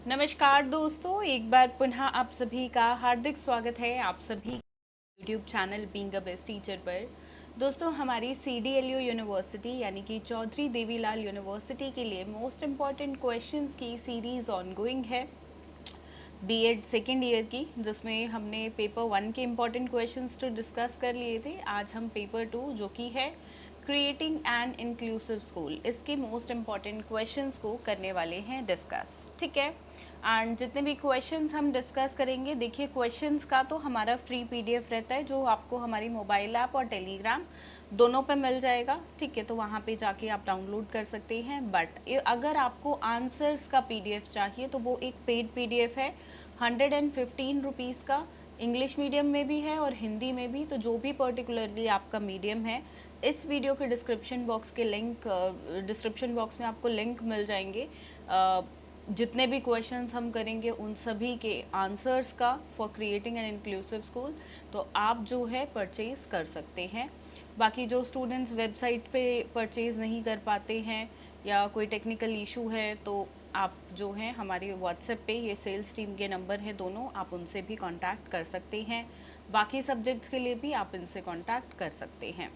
नमस्कार दोस्तों, एक बार पुनः आप सभी का हार्दिक स्वागत है आप सभी YouTube channel being a best teacher पर। दोस्तों, हमारी CDLU यूनिवर्सिटी यानी कि चौधरी देवीलाल यूनिवर्सिटी के लिए मोस्ट इम्पॉर्टेंट क्वेश्चंस की सीरीज़ ऑनगोइंग है बीएड सेकेंड ईयर की, जिसमें हमने पेपर 1 के इम्पॉर्टेंट क्वेश्चंस तो डिस्कस कर लिए थे। आज हम पेपर 2 जो कि है क्रिएटिंग एन इंक्लूसिव स्कूल, इसके मोस्ट इम्पॉर्टेंट क्वेश्चंस को करने वाले हैं डिस्कस। ठीक है, एंड जितने भी क्वेश्चंस हम डिस्कस करेंगे, देखिए क्वेश्चंस का तो हमारा फ्री PDF रहता है जो आपको हमारी मोबाइल ऐप और टेलीग्राम दोनों पे मिल जाएगा। ठीक है, तो वहाँ पे जाके आप डाउनलोड कर सकते हैं। बट अगर आपको आंसर्स का PDF चाहिए तो वो एक पेड PDF है 115 रुपीज़ का। इंग्लिश मीडियम में भी है और हिंदी में भी, तो जो भी पर्टिकुलरली आपका मीडियम है, इस वीडियो के डिस्क्रिप्शन बॉक्स में आपको लिंक मिल जाएंगे। जितने भी क्वेश्चंस हम करेंगे उन सभी के आंसर्स का for creating an inclusive school, तो आप जो है परचेज़ कर सकते हैं। बाकी जो स्टूडेंट्स वेबसाइट पे परचेज़ नहीं कर पाते हैं या कोई टेक्निकल इशू है, तो आप जो हैं हमारे व्हाट्सएप पे, ये सेल्स टीम के नंबर हैं दोनों, आप उनसे भी कांटेक्ट कर सकते हैं। बाकी सब्जेक्ट्स के लिए भी आप इनसे कांटेक्ट कर सकते हैं।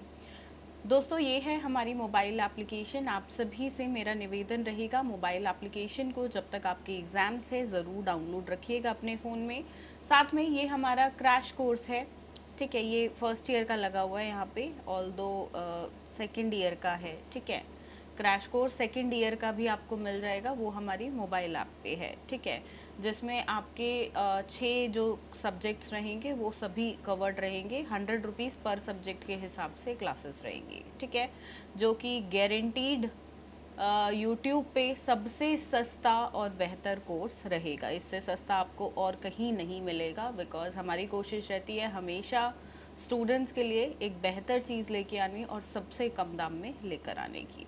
दोस्तों, ये है हमारी मोबाइल एप्लीकेशन। आप सभी से मेरा निवेदन रहेगा, मोबाइल एप्लीकेशन को जब तक आपके एग्ज़ाम्स है ज़रूर डाउनलोड रखिएगा अपने फ़ोन में। साथ में ये हमारा क्रैश कोर्स है। ठीक है, ये फर्स्ट ईयर का लगा हुआ है यहाँ पे, ऑल दो सेकेंड ईयर का है। ठीक है, क्रैश कोर्स सेकेंड ईयर का भी आपको मिल जाएगा, वो हमारी मोबाइल ऐप पे है। ठीक है, जिसमें आपके 6 जो सब्जेक्ट्स रहेंगे वो सभी कवर्ड रहेंगे। 100 रुपीज़ पर सब्जेक्ट के हिसाब से क्लासेस रहेंगी। ठीक है, जो कि गारंटीड यूट्यूब पे सबसे सस्ता और बेहतर कोर्स रहेगा। इससे सस्ता आपको और कहीं नहीं मिलेगा, बिकॉज़ हमारी कोशिश रहती है हमेशा स्टूडेंट्स के लिए एक बेहतर चीज़ लेके आनी और सबसे कम दाम में लेकर आने की।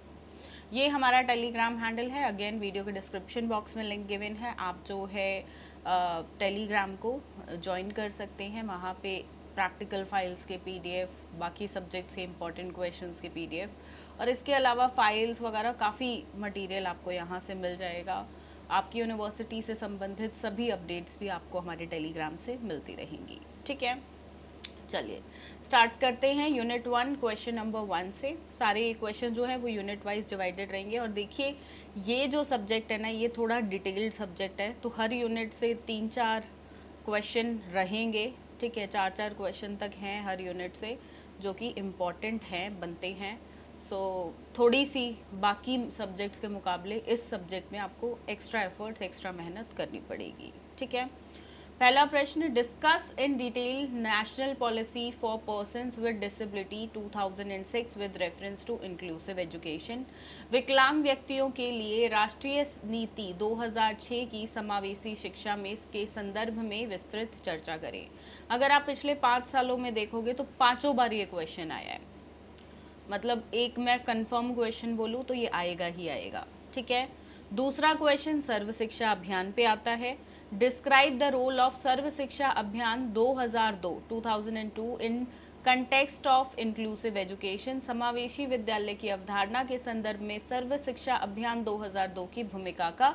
ये हमारा टेलीग्राम हैंडल है, अगेन वीडियो के डिस्क्रिप्शन बॉक्स में लिंक गिवन है। आप जो है टेलीग्राम को ज्वाइन कर सकते हैं। वहाँ पे प्रैक्टिकल फाइल्स के PDF, बाकी सब्जेक्ट्स के इंपॉर्टेंट क्वेश्चंस के PDF, और इसके अलावा फाइल्स वगैरह काफ़ी मटेरियल आपको यहाँ से मिल जाएगा। आपकी यूनिवर्सिटी से संबंधित सभी अपडेट्स भी आपको हमारे टेलीग्राम से मिलती रहेंगी। ठीक है, चलिए स्टार्ट करते हैं यूनिट 1 क्वेश्चन नंबर 1 से। सारे क्वेश्चन जो हैं वो यूनिट वाइज डिवाइडेड रहेंगे। और देखिए, ये जो सब्जेक्ट है ना, ये थोड़ा डिटेल्ड सब्जेक्ट है, तो हर यूनिट से 3-4 क्वेश्चन रहेंगे। ठीक है, 4-4 क्वेश्चन तक हैं हर यूनिट से, जो कि इम्पॉर्टेंट हैं, बनते हैं। सो थोड़ी सी बाकी सब्जेक्ट्स के मुकाबले इस सब्जेक्ट में आपको एक्स्ट्रा एफर्ट्स, एक्स्ट्रा मेहनत करनी पड़ेगी। ठीक है, पहला प्रश्न, discuss in detail national policy for persons with disability 2006 with reference to inclusive education. विकलांग व्यक्तियों के लिए राष्ट्रीय नीति 2006 की समावेशी शिक्षा में इसके संदर्भ में विस्तृत चर्चा करें। अगर आप पिछले 5 सालों में देखोगे तो पांचों बार ये क्वेश्चन आया है, मतलब एक मैं कंफर्म क्वेश्चन बोलूँ तो ये आएगा ही आएगा। ठीक है, दूसरा क्वेश्चन सर्व शिक्षा अभियान पे आता है। डिस्क्राइब द रोल ऑफ सर्व शिक्षा अभियान 2002 in context of inclusive education. समावेशी विद्यालय की अवधारणा के संदर्भ में सर्व शिक्षा अभियान 2002 की भूमिका का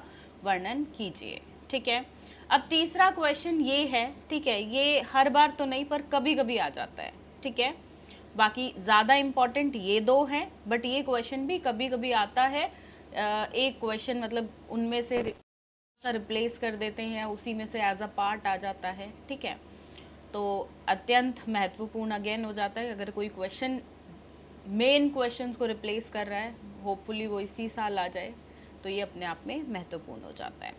वर्णन कीजिए। ठीक है, अब तीसरा क्वेश्चन ये है। ठीक है, ये हर बार तो नहीं पर कभी कभी आ जाता है। ठीक है, बाकी ज़्यादा इम्पॉर्टेंट ये दो हैं, बट ये क्वेश्चन भी कभी कभी आता है। एक क्वेश्चन मतलब उनमें से रिप्लेस कर देते हैं, उसी में से एज अ पार्ट आ जाता है। ठीक है, तो अत्यंत महत्वपूर्ण अगेन हो जाता है। अगर कोई क्वेश्चन मेन क्वेश्चंस को रिप्लेस कर रहा है, होपफुली वो इसी साल आ जाए, तो ये अपने आप में महत्वपूर्ण हो जाता है।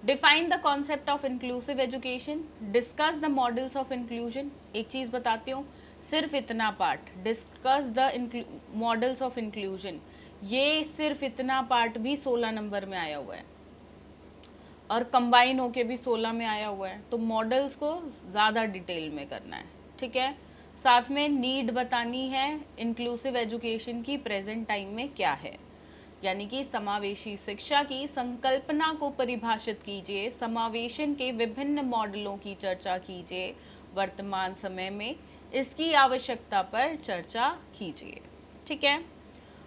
Define the concept of inclusive education. Discuss the models of inclusion. एक चीज़ बताती हूँ, सिर्फ इतना part, discuss the models of inclusion, ये सिर्फ इतना पार्ट भी 16 नंबर में आया हुआ है और कंबाइन होके भी 16 में आया हुआ है, तो मॉडल्स को ज़्यादा डिटेल में करना है। ठीक है, साथ में नीड बतानी है इंक्लूसिव एजुकेशन की प्रेजेंट टाइम में क्या है, यानी कि समावेशी शिक्षा की संकल्पना को परिभाषित कीजिए। समावेशन के विभिन्न मॉडलों की चर्चा कीजिए। वर्तमान समय में इसकी आवश्यकता पर चर्चा कीजिए। ठीक है,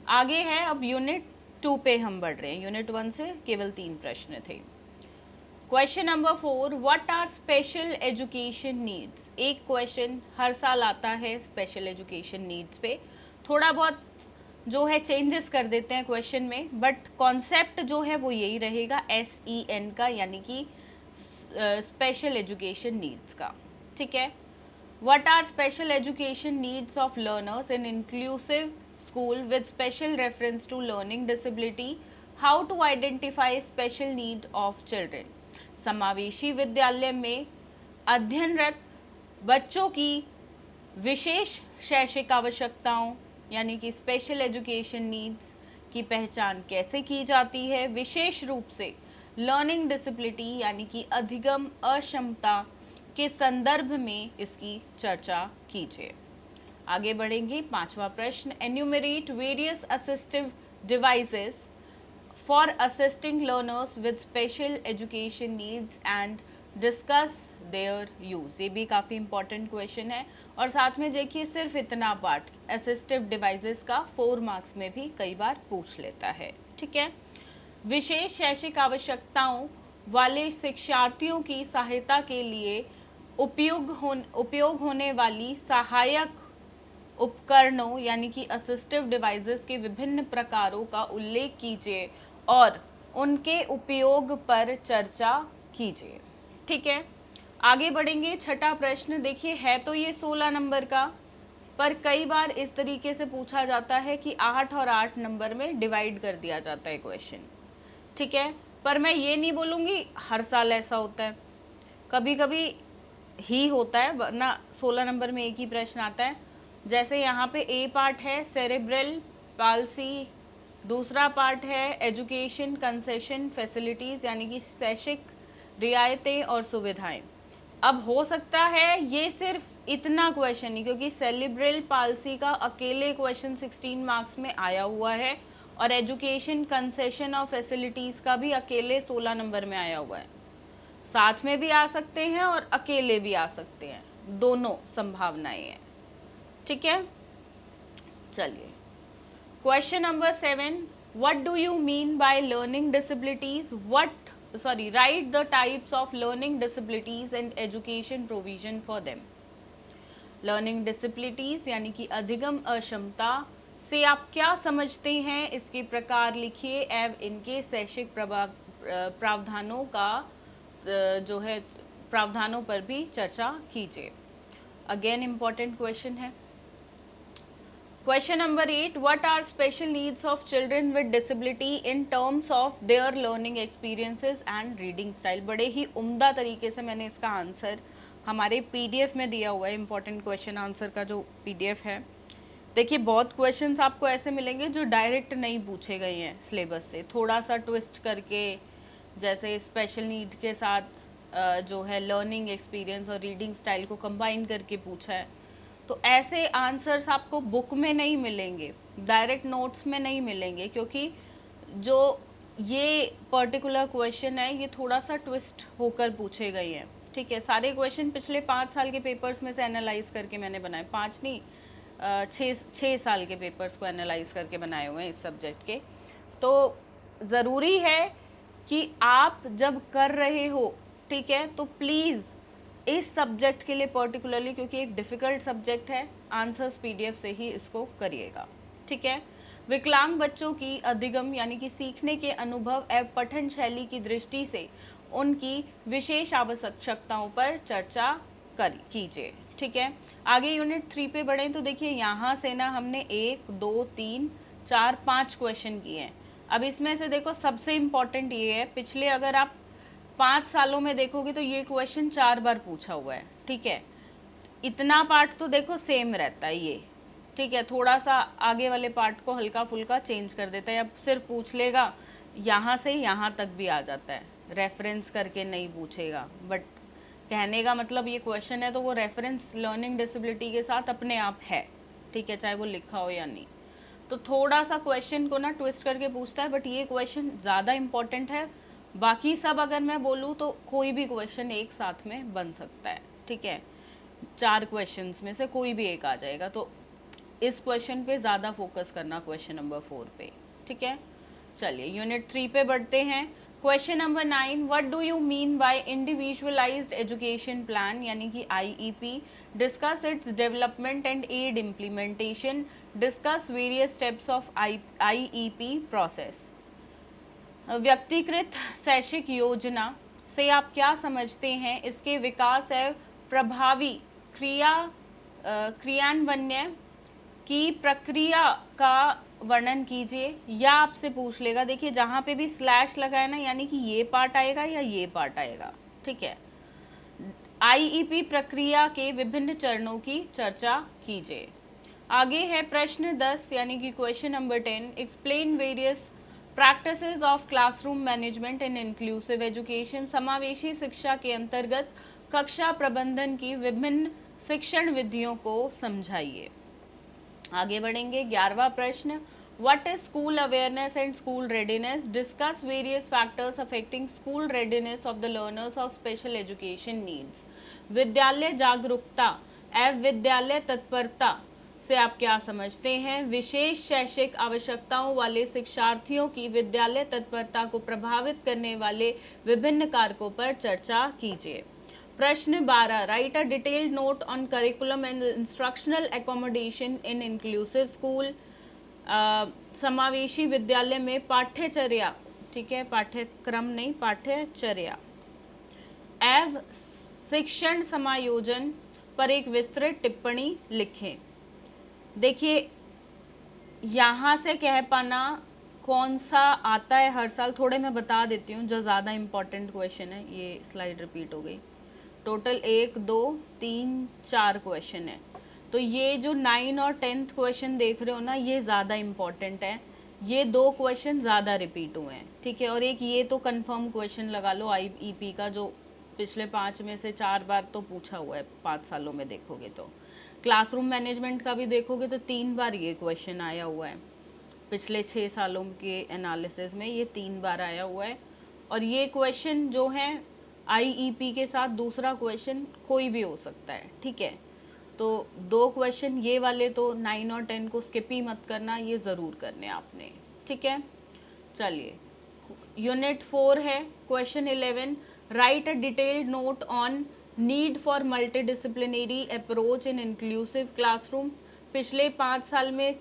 आगे है अब यूनिट 2 पे हम बढ़ रहे हैं। यूनिट 1 से केवल 3 प्रश्न थे। Question number 4, what are special education needs. एक क्वेश्चन हर साल आता है स्पेशल एजुकेशन नीड्स पे, थोड़ा बहुत जो है चेंजेस कर देते हैं क्वेश्चन में, बट कॉन्सेप्ट जो है वो यही रहेगा, SEN का, यानी कि स्पेशल एजुकेशन नीड्स का। ठीक है, what are special education needs of learners in inclusive school with special reference to learning disability, how to identify special need of children. समावेशी विद्यालय में अध्ययनरत बच्चों की विशेष शैक्षिक आवश्यकताओं यानी कि स्पेशल एजुकेशन नीड्स की पहचान कैसे की जाती है, विशेष रूप से लर्निंग डिसेबिलिटी यानी कि अधिगम अक्षमता के संदर्भ में इसकी चर्चा कीजिए। आगे बढ़ेंगे, पांचवा प्रश्न, enumerate various assistive devices for assisting learners with special education needs and discuss their use. ये भी काफ़ी इंपॉर्टेंट क्वेश्चन है, और साथ में देखिए सिर्फ इतना पार्ट असिस्टिव डिवाइसेस का 4 मार्क्स में भी कई बार पूछ लेता है। ठीक है, विशेष शैक्षिक आवश्यकताओं वाले शिक्षार्थियों की सहायता के लिए उपयोग होने वाली सहायक उपकरणों यानी कि असिस्टिव डिवाइसेस के विभिन्न प्रकारों का उल्लेख कीजिए और उनके उपयोग पर चर्चा कीजिए। ठीक है, आगे बढ़ेंगे, छठा प्रश्न देखिए, है तो ये 16 नंबर का, पर कई बार इस तरीके से पूछा जाता है कि 8 और 8 नंबर में डिवाइड कर दिया जाता है क्वेश्चन। ठीक है, पर मैं ये नहीं बोलूँगी हर साल ऐसा होता है, कभी कभी ही होता है, वरना 16 नंबर में एक ही प्रश्न आता है। जैसे यहाँ पे ए पार्ट है सेरेब्रल पाल्सी, दूसरा पार्ट है एजुकेशन कंसेशन फैसिलिटीज़ यानी कि शैक्षिक रियायतें और सुविधाएं। अब हो सकता है ये सिर्फ इतना क्वेश्चन ही, क्योंकि सेरेब्रल पाल्सी का अकेले क्वेश्चन 16 मार्क्स में आया हुआ है, और एजुकेशन कंसेशन और फैसिलिटीज़ का भी अकेले 16 नंबर में आया हुआ है। साथ में भी आ सकते हैं और अकेले भी आ सकते हैं, दोनों संभावनाएं हैं। ठीक है, चलिए question number 7, what do you mean by learning disabilities, right the types of learning disabilities and education provision for them. Learning disabilities यानी कि अधिगम अक्षमता से आप क्या समझते हैं, इसके प्रकार लिखिए एवं इनके शैक्षिक प्रावधानों का जो है प्रावधानों पर भी चर्चा कीजिए। अगेन इम्पॉर्टेंट क्वेश्चन है। Question number 8, what are special needs of children with disability in terms of their learning experiences and reading style. बड़े ही उम्दा तरीके से मैंने इसका आंसर हमारे PDF में दिया हुआ है, इम्पॉर्टेंट क्वेश्चन आंसर का जो PDF है। देखिए बहुत क्वेश्चंस आपको ऐसे मिलेंगे जो डायरेक्ट नहीं पूछे गए हैं सिलेबस से, थोड़ा सा ट्विस्ट करके, जैसे स्पेशल नीड के साथ जो है लर्निंग एक्सपीरियंस और रीडिंग स्टाइल को कंबाइन करके पूछा है। तो ऐसे आंसर्स आपको बुक में नहीं मिलेंगे, डायरेक्ट नोट्स में नहीं मिलेंगे, क्योंकि जो ये पर्टिकुलर क्वेश्चन है ये थोड़ा सा ट्विस्ट होकर पूछे गए हैं। ठीक है, सारे क्वेश्चन पिछले 5 साल के पेपर्स में से एनालाइज करके मैंने बनाए, 5 नहीं 6 साल के पेपर्स को एनालाइज करके बनाए हुए हैं इस सब्जेक्ट के। तो ज़रूरी है कि आप जब कर रहे हो, ठीक है, तो प्लीज़ इस सब्जेक्ट के लिए पर्टिकुलरली, क्योंकि एक डिफ़िकल्ट सब्जेक्ट है, आंसर्स PDF से ही इसको करिएगा। ठीक है, विकलांग बच्चों की अधिगम यानी कि सीखने के अनुभव एवं पठन शैली की दृष्टि से उनकी विशेष आवश्यकताओं पर चर्चा कीजिए। ठीक है, आगे यूनिट 3 पे बढ़ें तो देखिए यहाँ से ना हमने 1 2 3 4 5 क्वेश्चन किए हैं। अब इसमें से देखो सबसे इम्पॉर्टेंट ये है, पिछले अगर आप 5 सालों में देखोगे तो ये क्वेश्चन 4 बार पूछा हुआ है। ठीक है, इतना पार्ट तो देखो सेम रहता है ये। ठीक है, थोड़ा सा आगे वाले पार्ट को हल्का फुल्का चेंज कर देता है, या सिर्फ पूछ लेगा यहाँ से यहाँ तक भी आ जाता है, रेफरेंस करके नहीं पूछेगा। बट कहने का मतलब ये क्वेश्चन है तो वो रेफरेंस लर्निंग डिसेबिलिटी के साथ अपने आप है। ठीक है, चाहे वो लिखा हो या नहीं। तो थोड़ा सा क्वेश्चन को ना ट्विस्ट करके पूछता है, बट ये क्वेश्चन ज़्यादा इम्पॉर्टेंट है। बाकी सब अगर मैं बोलूँ तो कोई भी क्वेश्चन एक साथ में बन सकता है। ठीक है, 4 क्वेश्चंस में से कोई भी एक आ जाएगा, तो इस क्वेश्चन पे ज़्यादा फोकस करना क्वेश्चन नंबर 4 पे। ठीक है, चलिए यूनिट 3 पे बढ़ते हैं। Question number 9, what do you mean by individualized education plan यानी कि IEP, discuss its development and ed implementation, discuss various steps of IEP process. व्यक्तिकृत शैक्षिक योजना से आप क्या समझते हैं, इसके विकास एवं प्रभावी क्रियान्वयन की प्रक्रिया का वर्णन कीजिए। या आपसे पूछ लेगा, देखिए जहाँ पे भी स्लैश लगाए ना, यानी कि ये पार्ट आएगा या ये पार्ट आएगा, ठीक है। आईईपी प्रक्रिया के विभिन्न चरणों की चर्चा कीजिए। आगे है प्रश्न 10 यानी कि question number 10, explain various practices of classroom management in inclusive education. समावेशी शिक्षा के अंतर्गत कक्षा प्रबंधन की विभिन्न शिक्षण विधियों को समझाइए। आगे बढ़ेंगे, 11वां प्रश्न, what is school awareness and school readiness, discuss various factors affecting school readiness of the learners of special education needs. विद्यालय जागरूकता एवं विद्यालय तत्परता से आप क्या समझते हैं, विशेष शैक्षिक आवश्यकताओं वाले शिक्षार्थियों की विद्यालय तत्परता को प्रभावित करने वाले विभिन्न कारकों पर चर्चा कीजिए। प्रश्न 12, right a detailed note on curriculum and instructional accommodation in inclusive school. समावेशी विद्यालय में पाठ्यचर्या, ठीक है, पाठ्यक्रम नहीं, पाठ्यचर्या एवं शिक्षण समायोजन पर एक विस्तृत टिप्पणी लिखें। देखिए यहाँ से कह पाना कौन सा आता है हर साल, थोड़े मैं बता देती हूँ जो ज़्यादा इम्पोर्टेंट क्वेश्चन है। ये स्लाइड रिपीट हो गई, टोटल 1 2 3 4 क्वेश्चन है। तो ये जो 9 और 10th क्वेश्चन देख रहे हो ना, ये ज़्यादा इम्पॉर्टेंट है। ये 2 क्वेश्चन ज़्यादा रिपीट हुए हैं, ठीक है। और एक ये तो कंफर्म क्वेश्चन लगा लो आईईपी का, जो पिछले 5 में से 4 बार तो पूछा हुआ है 5 सालों में देखोगे तो। क्लासरूम मैनेजमेंट का भी देखोगे तो 3 बार ये क्वेश्चन आया हुआ है। पिछले 6 सालों के एनालिसिस में ये 3 बार आया हुआ है। और ये क्वेश्चन जो है आईईपी के साथ दूसरा क्वेश्चन कोई भी हो सकता है, ठीक है। तो 2 क्वेश्चन ये वाले तो 9 और 10 को स्किप ही मत करना, ये ज़रूर करने आपने, ठीक है। चलिए, यूनिट 4 है, question 11, right a detailed note on need for multidisciplinary approach in inclusive classroom. पिछले 5 साल में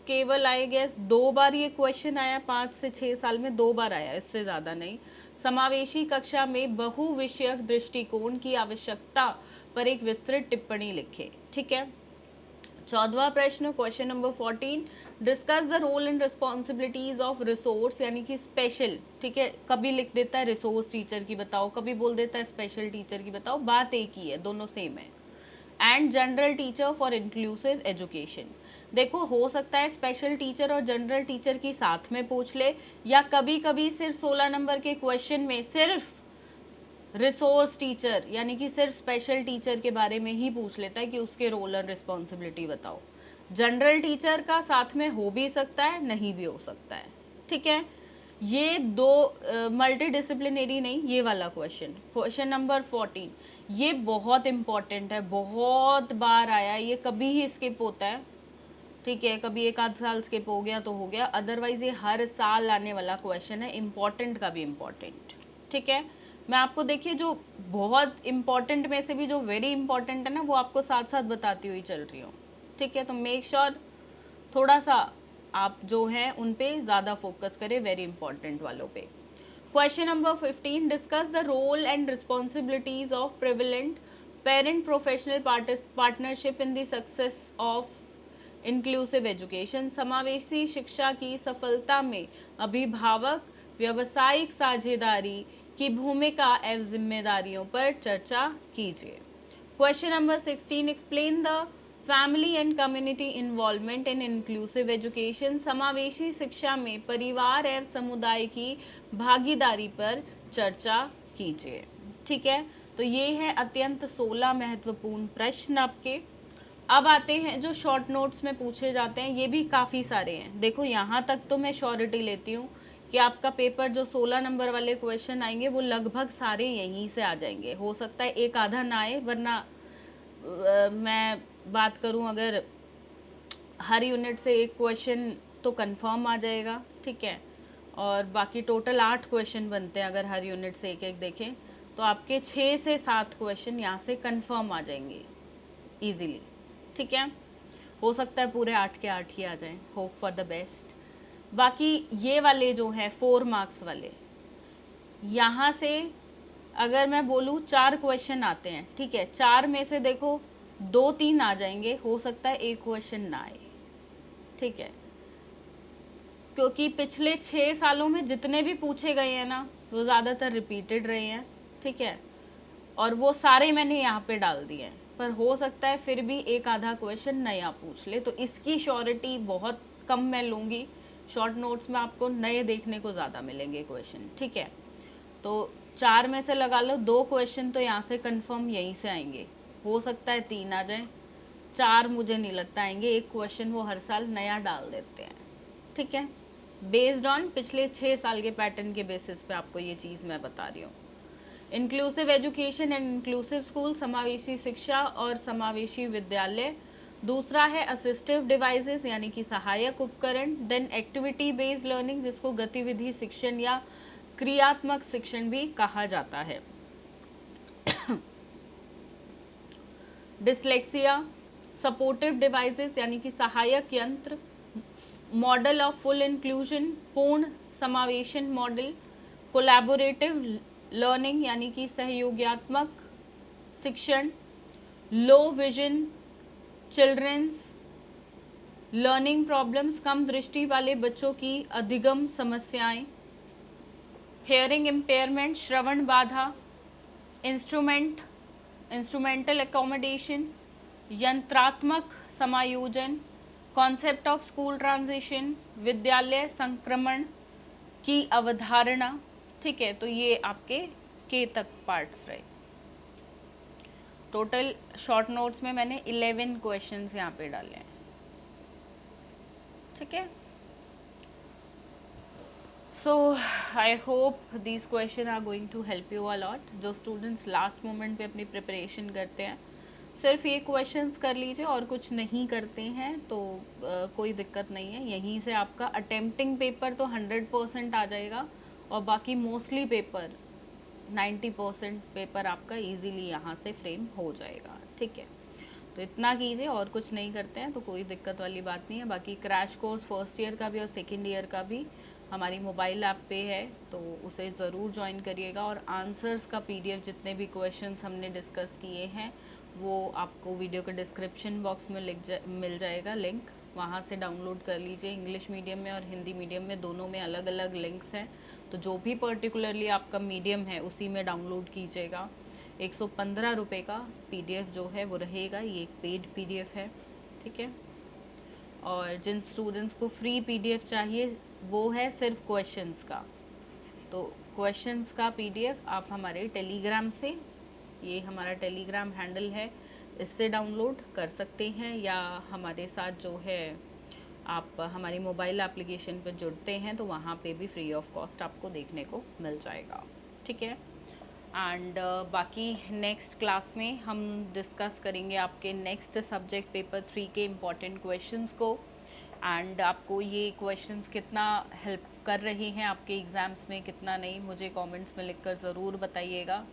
केवल आई गेस 2 बार ये क्वेश्चन आया, 5 से 6 साल में 2 बार आया, इससे ज़्यादा नहीं। समावेशी कक्षा में बहुविषयक दृष्टिकोण की आवश्यकता पर एक विस्तृत टिप्पणी लिखें, ठीक है। 14वां प्रश्न, question number 14, discuss the role and responsibilities of resource यानी कि स्पेशल, ठीक है। कभी लिख देता है रिसोर्स टीचर की बताओ, कभी बोल देता है स्पेशल टीचर की बताओ, बात एक ही है, दोनों सेम है। And general teacher for inclusive education. देखो हो सकता है स्पेशल टीचर और जनरल टीचर की साथ में पूछ ले, या कभी कभी सिर्फ 16 नंबर के क्वेश्चन में सिर्फ रिसोर्स टीचर यानी कि सिर्फ स्पेशल टीचर के बारे में ही पूछ लेता है कि उसके रोल और रिस्पॉन्सिबिलिटी बताओ। जनरल टीचर का साथ में हो भी सकता है, नहीं भी हो सकता है, ठीक है। ये 2 मल्टी डिसिप्लिनरी नहीं, ये वाला क्वेश्चन, क्वेश्चन नंबर 14, ये बहुत इंपॉर्टेंट है, बहुत बार आया, ये कभी ही स्किप होता है, ठीक है। कभी एक आध साल स्किप हो गया तो हो गया, अदरवाइज ये हर साल आने वाला क्वेश्चन है, इम्पॉर्टेंट का भी इम्पॉर्टेंट, ठीक है। मैं आपको देखिए जो बहुत इम्पॉर्टेंट में से भी जो वेरी इंपॉर्टेंट है ना, वो आपको साथ साथ बताती हुई चल रही हूँ, ठीक है। तो मेक श्योर थोड़ा सा आप जो हैं उन पे ज़्यादा फोकस करें, वेरी इंपॉर्टेंट वालों पे। Question number 15, discuss the role and responsibilities of prevalent parent professional partnership in the success of inclusive education. समावेशी शिक्षा की सफलता में अभिभावक व्यावसायिक साझेदारी की भूमिका एवं जिम्मेदारियों पर चर्चा कीजिए। Question number 16, explain the family and community involvement in inclusive education. समावेशी शिक्षा में परिवार एवं समुदाय की भागीदारी पर चर्चा कीजिए, ठीक है। तो ये है अत्यंत 16 महत्वपूर्ण प्रश्न आपके। अब आते हैं जो शॉर्ट नोट्स में पूछे जाते हैं, ये भी काफ़ी सारे हैं। देखो यहाँ तक तो मैं श्योरिटी लेती हूँ कि आपका पेपर जो 16 नंबर वाले क्वेश्चन आएंगे वो लगभग सारे यहीं से आ जाएंगे। हो सकता है एक आधा ना आए, वरना मैं बात करूँ अगर हर यूनिट से एक क्वेश्चन तो कंफर्म आ जाएगा, ठीक है। और बाकी टोटल 8 क्वेश्चन बनते हैं। अगर हर यूनिट से एक एक देखें तो आपके 6 से 7 क्वेश्चन यहाँ से कंफर्म आ जाएंगे इजीली। ठीक है, हो सकता है पूरे 8 के 8 ही आ जाएं, होप फॉर द बेस्ट। बाकी ये वाले जो हैं 4 मार्क्स वाले, यहाँ से अगर मैं बोलूँ 4 क्वेश्चन आते हैं, ठीक है, 4 में से देखो 2-3 आ जाएंगे, हो सकता है एक क्वेश्चन ना आए। ठीक है, क्योंकि पिछले 6 सालों में जितने भी पूछे गए हैं ना वो ज़्यादातर रिपीटेड रहे हैं। ठीक है, और वो सारे मैंने यहाँ पे डाल दिए हैं, पर हो सकता है फिर भी एक आधा क्वेश्चन नया पूछ ले, तो इसकी श्योरिटी बहुत कम मैं लूँगी। शॉर्ट नोट्स में आपको नए देखने को ज़्यादा मिलेंगे क्वेश्चन। ठीक है, तो 4 में से लगा लो 2 क्वेश्चन तो यहाँ से कंफर्म यहीं से आएंगे, हो सकता है 3 आ जाएं, 4 मुझे नहीं लगता आएंगे, एक क्वेश्चन वो हर साल नया डाल देते हैं। ठीक है, बेस्ड ऑन पिछले 6 साल के पैटर्न के बेसिस पे आपको ये चीज़ मैं बता रही हूँ। Inclusive education and inclusive school, समावेशी शिक्षा और समावेशी विद्यालय। दूसरा है असिस्टिव डिवाइसेस यानी कि सहायक उपकरण। देन एक्टिविटी बेस्ड लर्निंग, जिसको गतिविधि शिक्षण या क्रियात्मक शिक्षण भी कहा जाता है। डिसलेक्सिया, सपोर्टिव डिवाइसेस यानी कि सहायक यंत्र। मॉडल ऑफ फुल इंक्लूजन, पूर्ण समावेशन मॉडल। कोलैबोरेटिव लर्निंग यानी कि सहयोगात्मक शिक्षण। Low vision children's learning problems, कम दृष्टि वाले बच्चों की अधिगम समस्याएं। हेयरिंग इम्पेयरमेंट, श्रवण बाधा। इंस्ट्रूमेंटल एकोमोडेशन, यंत्रात्मक समायोजन। कॉन्सेप्ट ऑफ स्कूल ट्रांजिशन, विद्यालय संक्रमण की अवधारणा। ठीक है, तो ये आपके के तक पार्ट्स रहे। टोटल शॉर्ट नोट्स में मैंने 11 क्वेश्चंस यहाँ पे डाले हैं। ठीक है, so I hope these question are going to help you a lot. जो स्टूडेंट्स लास्ट मोमेंट पे अपनी प्रिपरेशन करते हैं, सिर्फ ये क्वेश्चंस कर लीजिए और कुछ नहीं करते हैं तो कोई दिक्कत नहीं है। यहीं से आपका अटेम्प्टिंग पेपर तो 100% आ जाएगा और बाकी मोस्टली पेपर 90% पेपर आपका इजीली यहाँ से फ्रेम हो जाएगा। ठीक है, तो इतना कीजिए और कुछ नहीं करते हैं तो कोई दिक्कत वाली बात नहीं है। बाकी क्रैश कोर्स फर्स्ट ईयर का भी और सेकेंड ईयर का भी हमारी मोबाइल ऐप पे है, तो उसे ज़रूर ज्वाइन करिएगा। और आंसर्स का PDF जितने भी क्वेश्चंस हमने डिस्कस किए हैं वो आपको वीडियो के डिस्क्रिप्शन बॉक्स में मिल जाएगा लिंक, वहाँ से डाउनलोड कर लीजिए। इंग्लिश मीडियम में और हिंदी मीडियम में दोनों में अलग अलग लिंक्स हैं, तो जो भी पर्टिकुलरली आपका मीडियम है उसी में डाउनलोड कीजिएगा। 115 रुपये का PDF जो है वो रहेगा, ये एक पेड PDF है। ठीक है, और जिन स्टूडेंट्स को फ्री PDF चाहिए वो है सिर्फ क्वेश्चंस का, तो क्वेश्चंस का PDF आप हमारे टेलीग्राम से, ये हमारा टेलीग्राम हैंडल है, इससे डाउनलोड कर सकते हैं, या हमारे साथ जो है आप हमारी मोबाइल एप्लीकेशन पर जुड़ते हैं तो वहाँ पे भी फ्री ऑफ कॉस्ट आपको देखने को मिल जाएगा। ठीक है, एंड बाकी नेक्स्ट क्लास में हम डिस्कस करेंगे आपके नेक्स्ट सब्जेक्ट पेपर 3 के इम्पॉर्टेंट क्वेश्चंस को, एंड आपको ये क्वेश्चंस कितना हेल्प कर रहे हैं आपके एग्ज़ाम्स में, कितना नहीं, मुझे कमेंट्स में लिखकर ज़रूर बताइएगा,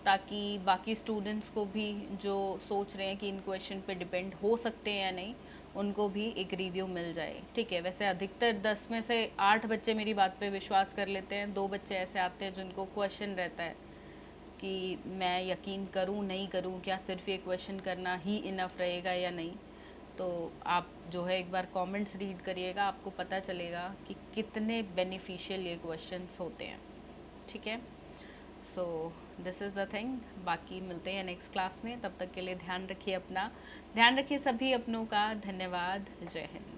ताकि बाकी स्टूडेंट्स को भी जो सोच रहे हैं कि इन क्वेश्चन पे डिपेंड हो सकते हैं या नहीं, उनको भी एक रिव्यू मिल जाए। ठीक है, वैसे अधिकतर 10 में से 8 बच्चे मेरी बात पे विश्वास कर लेते हैं, 2 बच्चे ऐसे आते हैं जिनको क्वेश्चन रहता है कि मैं यकीन करूं नहीं करूं, क्या सिर्फ ये क्वेश्चन करना ही इनफ रहेगा या नहीं। तो आप जो है एक बार कमेंट्स रीड करिएगा, आपको पता चलेगा कि कितने बेनिफिशियल ये क्वेश्चंस होते हैं। ठीक है, so this is the thing. बाकी मिलते हैं नेक्स्ट क्लास में, तब तक के लिए ध्यान रखिए अपना, ध्यान रखिए सभी अपनों का। धन्यवाद, जय हिंद।